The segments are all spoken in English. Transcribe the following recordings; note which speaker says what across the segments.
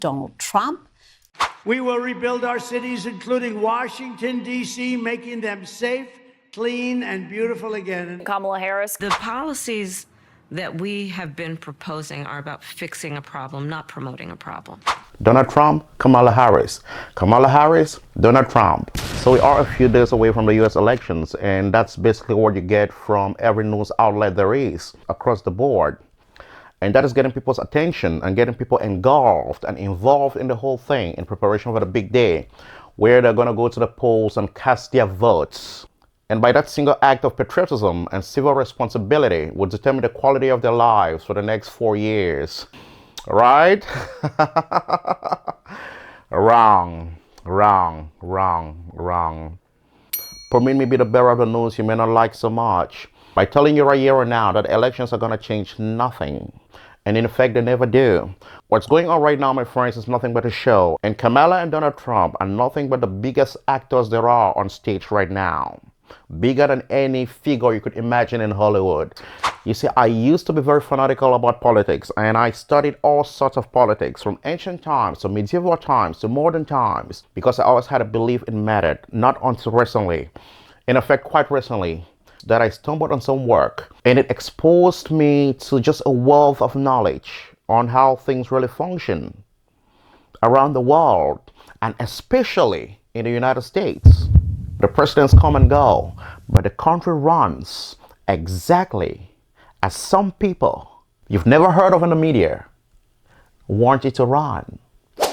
Speaker 1: Donald Trump.
Speaker 2: We will rebuild our cities, including Washington, D.C., making them safe, clean, and beautiful again.
Speaker 3: Kamala Harris.
Speaker 4: The policies that we have been proposing are about fixing a problem, not promoting a problem.
Speaker 5: Donald Trump, Kamala Harris. Kamala Harris, Donald Trump. So we are a few days away from the US elections, and that's basically what you get from every news outlet there is across the board. And that is getting people's attention and getting people engulfed and involved in the whole thing in preparation for the big day where they're going to go to the polls and cast their votes. And by that single act of patriotism and civil responsibility would determine the quality of their lives for the next 4 years. Right? Wrong. Permit me be the bearer of the news you may not like so much by telling you right here and now that elections are going to change nothing. And in effect, they never do. What's going on right now, my friends, is nothing but a show. And Kamala and Donald Trump are nothing but the biggest actors there are on stage right now. Bigger than any figure you could imagine in Hollywood. You see, I used to be very fanatical about politics, and I studied all sorts of politics from ancient times to medieval times to modern times because I always had a belief it mattered, not until recently. In effect, quite recently, that I stumbled on some work, and it exposed me to just a wealth of knowledge on how things really function around the world, and especially in the United States. The presidents come and go, but the country runs exactly as some people you've never heard of in the media want it to run.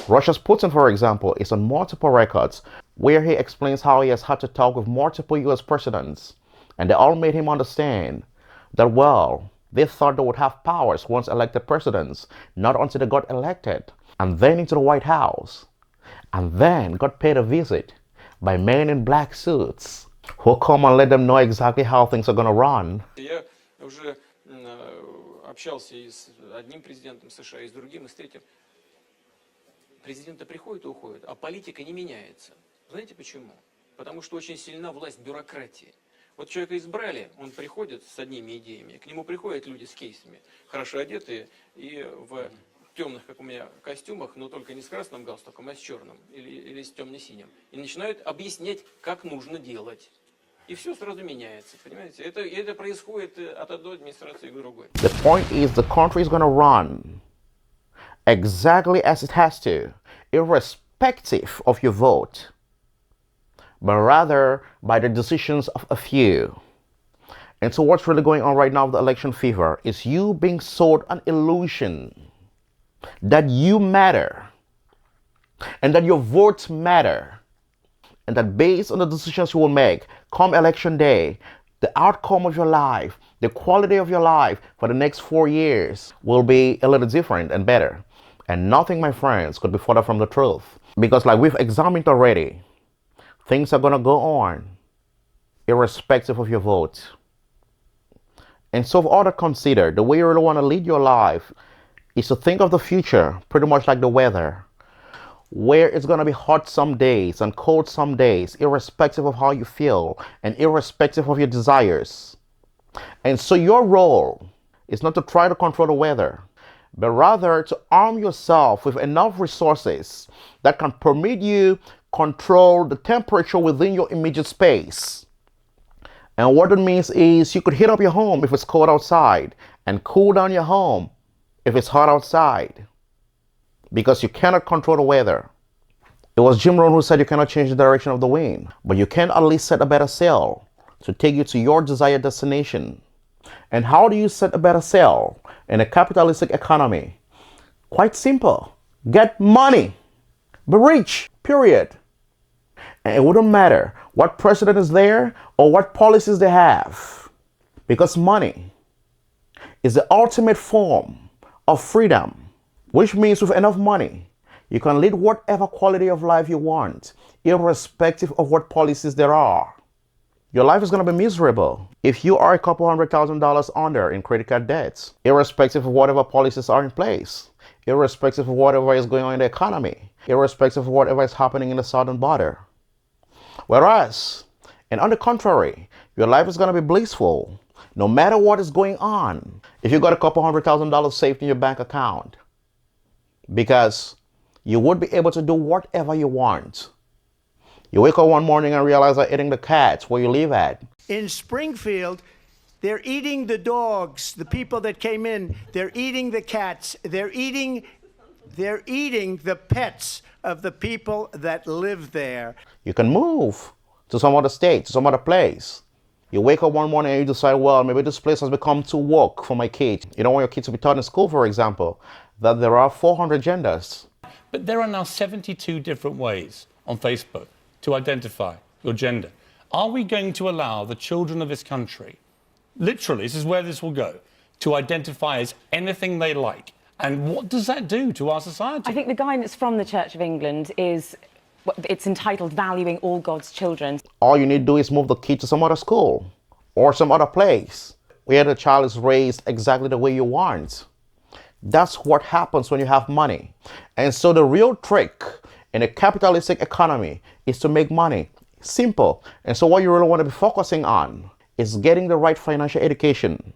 Speaker 5: Russia's Putin, for example, is on multiple records where he explains how he has had to talk with multiple US presidents, and they all made him understand that, well, they thought they would have powers once elected presidents, not until they got elected, and then into the White House, and then got paid a visit by men in black suits who come and let them know exactly how things are going to run.
Speaker 6: Я уже общался и с одним президентом США, и с другим, и с третьим. Президенты приходят и уходят, а политика не меняется. Знаете почему? Потому что очень сильна власть бюрократии. Вот человека избрали, он приходит с одними идеями, к нему приходят люди с кейсами, хорошо одетые и в темных, как у меня, костюмах, но только не с красным галстуком, а с черным или с темно-синим. И начинают объяснять, как нужно делать. И все сразу меняется, понимаете? Это происходит от одной администрации к другой.
Speaker 5: The point is the country is going to run exactly as it has to, irrespective of your vote, but rather by the decisions of a few. And so what's really going on right now with the election fever is you being sold an illusion that you matter and that your votes matter, and that based on the decisions you will make come election day, the outcome of your life, the quality of your life for the next 4 years will be a little different and better. And nothing, my friends, could be further from the truth. Because like we've examined already, things are going to go on irrespective of your vote. And so, all that considered, the way you really want to lead your life is to think of the future pretty much like the weather, where it's going to be hot some days and cold some days, irrespective of how you feel and irrespective of your desires. And so your role is not to try to control the weather, but rather to arm yourself with enough resources that can permit you control the temperature within your immediate space. And what it means is you could heat up your home if it's cold outside and cool down your home if it's hot outside, because you cannot control the weather. It was Jim Rohn who said you cannot change the direction of the wind, but you can at least set a better sail to take you to your desired destination. And how do you set a better sail in a capitalistic economy? Quite simple. Get money. Be rich, period. And it wouldn't matter what president is there or what policies they have, because money is the ultimate form of freedom, which means with enough money, you can lead whatever quality of life you want, irrespective of what policies there are. Your life is going to be miserable if you are a couple $100,000 under in credit card debts, irrespective of whatever policies are in place, irrespective of whatever is going on in the economy, irrespective of whatever is happening in the southern border. Whereas, and on the contrary, your life is going to be blissful no matter what is going on if you got a couple $100,000 saved in your bank account, because you would be able to do whatever you want. You wake up one morning and realize they're eating the cats where you live at.
Speaker 2: In Springfield, they're eating the dogs, the people that came in. They're eating the cats. They're eating the pets of the people that live there.
Speaker 5: You can move to some other state, to some other place. You wake up one morning and you decide, well, maybe this place has become too woke for my kid. You don't want your kid to be taught in school, for example, that there are 400 genders.
Speaker 1: But there are now 72 different ways on Facebook to identify your gender. Are we going to allow the children of this country, literally, this is where this will go, to identify as anything they like? And what does that do to our society?
Speaker 3: I think the guidance from the Church of England is, it's entitled Valuing All God's Children.
Speaker 5: All you need to do is move the kid to some other school or some other place where the child is raised exactly the way you want. That's what happens when you have money. And so the real trick in a capitalistic economy is to make money. Simple. And so what you really want to be focusing on is getting the right financial education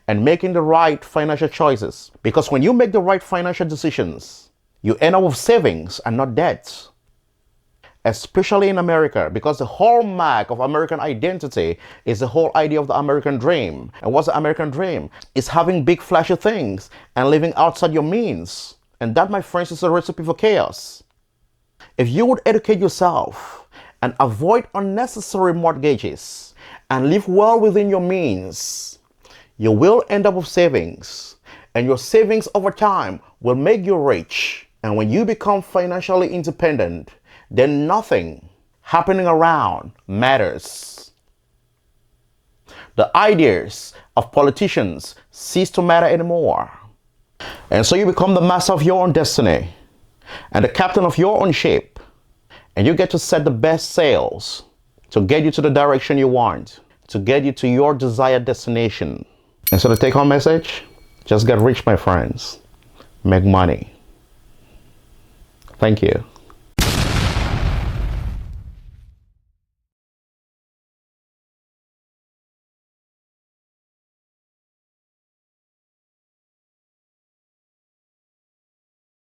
Speaker 5: and making the right financial choices. Because when you make the right financial decisions, you end up with savings and not debts. Especially in America, because the hallmark of American identity is the whole idea of the American dream. And what's the American dream? It's having big flashy things and living outside your means. And that, my friends, is a recipe for chaos. If you would educate yourself and avoid unnecessary mortgages and live well within your means, you will end up with savings. And your savings over time will make you rich. And when you become financially independent, then nothing happening around matters. The ideas of politicians cease to matter anymore. And so you become the master of your own destiny and the captain of your own ship. And you get to set the best sails to get you to the direction you want, to get you to your desired destination. And so the take-home message, just get rich, my friends. Make money. Thank you.